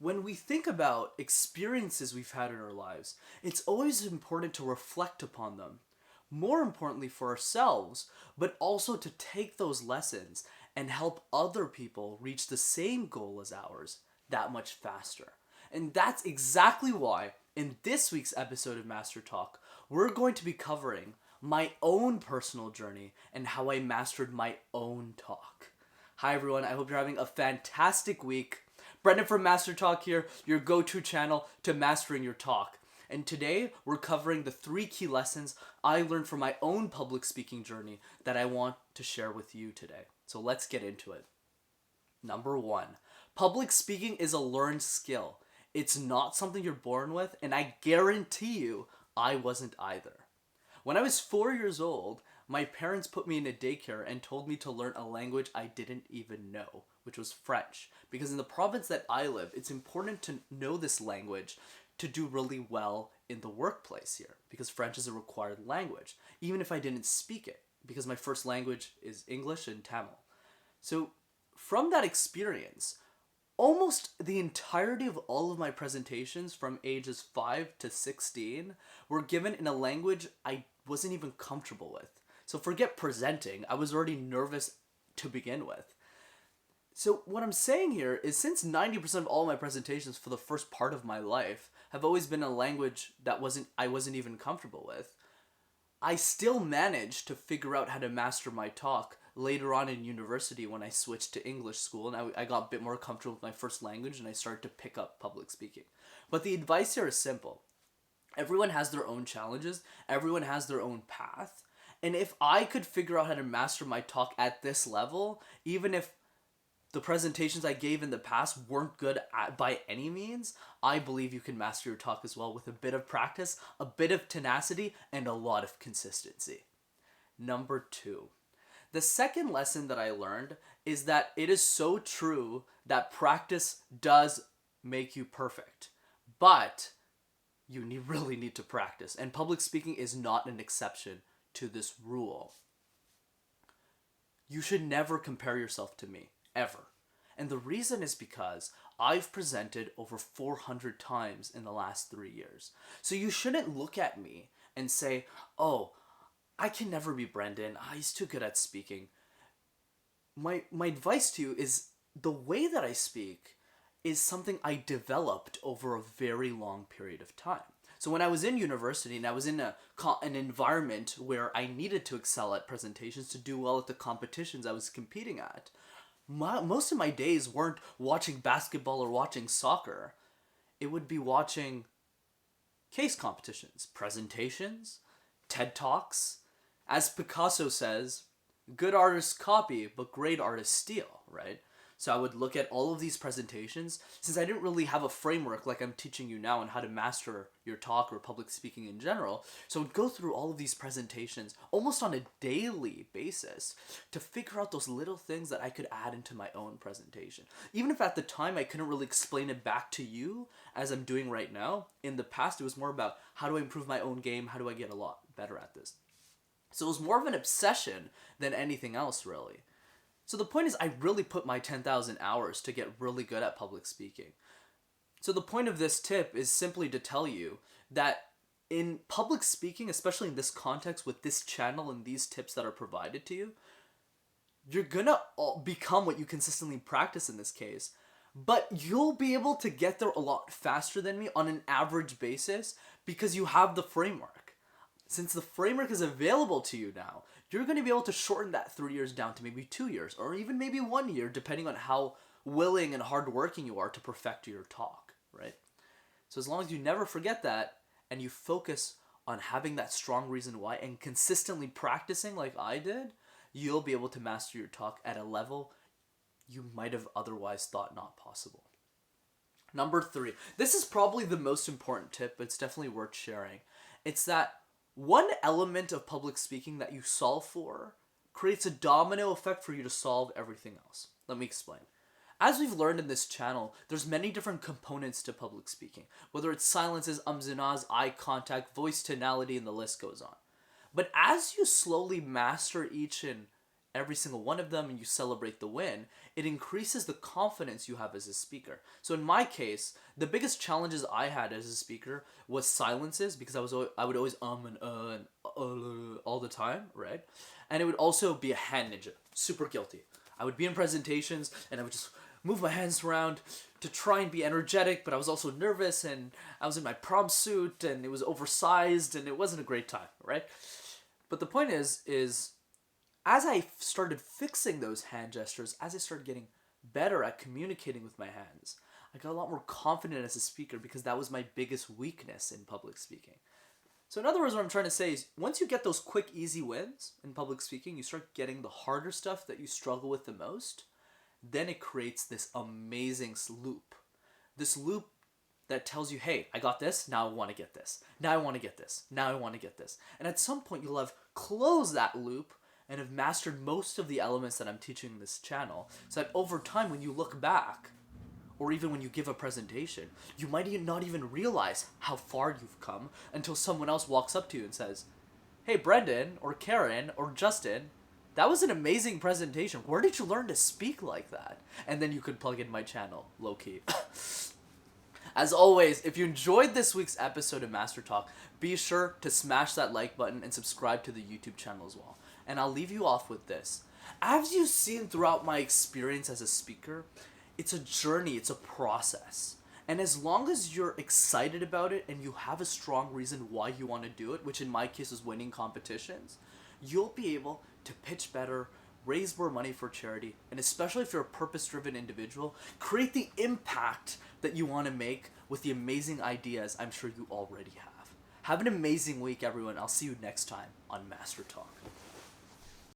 When we think about experiences we've had in our lives, it's always important to reflect upon them. More importantly for ourselves, but also to take those lessons and help other people reach the same goal as ours that much faster. And that's exactly why, in this week's episode of Master Talk, we're going to be covering my own personal journey and how I mastered my own talk. Hi everyone, I hope you're having a fantastic week. Brendan from Master Talk here, your go-to channel to mastering your talk. And today, we're covering the 3 key lessons I learned from my own public speaking journey that I want to share with you today. So let's get into it. Number 1, public speaking is a learned skill. It's not something you're born with, and I guarantee you, I wasn't either. When I was 4 years old, my parents put me in a daycare and told me to learn a language I didn't even know, which was French. Because in the province that I live, it's important to know this language to do really well in the workplace here. Because French is a required language, even if I didn't speak it. Because my first language is English and Tamil. So from that experience, almost the entirety of all of my presentations from ages 5 to 16 were given in a language I wasn't even comfortable with. So forget presenting, I was already nervous to begin with. So what I'm saying here is since 90% of all my presentations for the first part of my life have always been a language that I wasn't even comfortable with, I still managed to figure out how to master my talk later on in university when I switched to English school and I got a bit more comfortable with my first language and I started to pick up public speaking. But the advice here is simple. Everyone has their own challenges, everyone has their own path, and if I could figure out how to master my talk at this level, even if the presentations I gave in the past weren't good by any means, I believe you can master your talk as well with a bit of practice, a bit of tenacity, and a lot of consistency. Number 2. The second lesson that I learned is that it is so true that practice does make you perfect. But you really need to practice, and public speaking is not an exception to this rule. You should never compare yourself to me, ever. And the reason is because I've presented over 400 times in the last 3 years. So you shouldn't look at me and say, oh, I can never be Brendan. He's too good at speaking. My advice to you is the way that I speak is something I developed over a very long period of time. So when I was in university and I was in an environment where I needed to excel at presentations to do well at the competitions I was competing at, most of my days weren't watching basketball or watching soccer. It would be watching case competitions, presentations, TED Talks. As Picasso says, good artists copy, but great artists steal, right? So I would look at all of these presentations, since I didn't really have a framework like I'm teaching you now on how to master your talk or public speaking in general. So I would go through all of these presentations almost on a daily basis to figure out those little things that I could add into my own presentation. Even if at the time I couldn't really explain it back to you as I'm doing right now, in the past it was more about how do I improve my own game, how do I get a lot better at this. So it was more of an obsession than anything else, really. So the point is I really put my 10,000 hours to get really good at public speaking. So the point of this tip is simply to tell you that in public speaking, especially in this context with this channel and these tips that are provided to you, you're gonna become what you consistently practice in this case, but you'll be able to get there a lot faster than me on an average basis because you have the framework. Since the framework is available to you now, you're going to be able to shorten that 3 years down to maybe 2 years or even maybe 1 year, depending on how willing and hardworking you are to perfect your talk, right? So as long as you never forget that and you focus on having that strong reason why and consistently practicing like I did, you'll be able to master your talk at a level you might have otherwise thought not possible. Number 3. This is probably the most important tip, but it's definitely worth sharing. It's that one element of public speaking that you solve for creates a domino effect for you to solve everything else. Let me explain. As we've learned in this channel, there's many different components to public speaking, whether it's silences, ums and ahs, eye contact, voice tonality, and the list goes on. But as you slowly master each and every single one of them and you celebrate the win, it increases the confidence you have as a speaker. So in my case, the biggest challenges I had as a speaker was silences, because I would always and all the time, right? And it would also be a hand ninja, super guilty. I would be in presentations and I would just move my hands around to try and be energetic, but I was also nervous and I was in my prom suit and it was oversized and it wasn't a great time, right? But the point is as I started fixing those hand gestures, as I started getting better at communicating with my hands, I got a lot more confident as a speaker because that was my biggest weakness in public speaking. So in other words, what I'm trying to say is once you get those quick, easy wins in public speaking, you start getting the harder stuff that you struggle with the most, then it creates this amazing loop. This loop that tells you, hey, I got this, now I want to get this. Now I want to get this. Now I want to get this. And at some point you'll have closed that loop and have mastered most of the elements that I'm teaching in this channel, so that over time when you look back, or even when you give a presentation, you might not even realize how far you've come until someone else walks up to you and says, hey, Brendan, or Karen, or Justin, that was an amazing presentation. Where did you learn to speak like that? And then you could plug in my channel, low-key. As always, if you enjoyed this week's episode of MasterTalk, be sure to smash that like button and subscribe to the YouTube channel as well. And I'll leave you off with this. As you've seen throughout my experience as a speaker, it's a journey, it's a process. And as long as you're excited about it and you have a strong reason why you want to do it, which in my case is winning competitions, you'll be able to pitch better, raise more money for charity, and especially if you're a purpose-driven individual, create the impact that you want to make with the amazing ideas I'm sure you already have. Have an amazing week, everyone. I'll see you next time on MasterTalk.